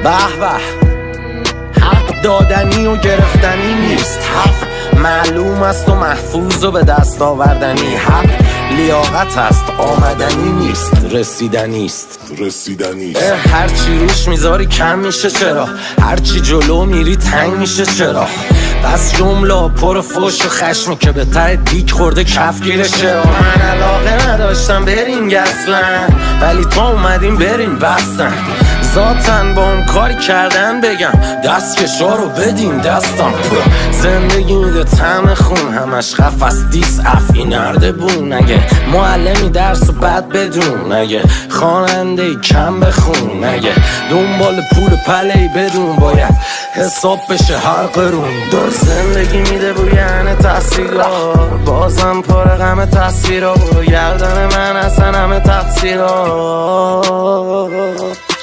به به، حق دادنی و گرفتنی نیست، حق معلوم است و محفوظ و به دست آوردنی، حق لیاقت است آمدنی نیست رسیدنی است. هرچی روش میذاری کم میشه چرا، هرچی جلو میری تنگ میشه چرا، بس جمله پر فوش و خشمی که به ته دیک خورده کفگیره چرا. من علاقه نداشتم بریم گسلن، ولی تو اومدیم بریم بستن، ذاتن با اون کاری کردن بگم دستکشا رو بدیم دستم. زندگی میده طعم خون، همش قفس دیس افی نرده بون، اگه معلمی درس و بد بدون، اگه خواننده کم بخون، اگه دنبال پول پلهی بدون، باید حساب بشه هر قرون. در زندگی میده بوین تحصیلا، بازم پر غم تصویرا، گردن من اصلا همه تقصیرا.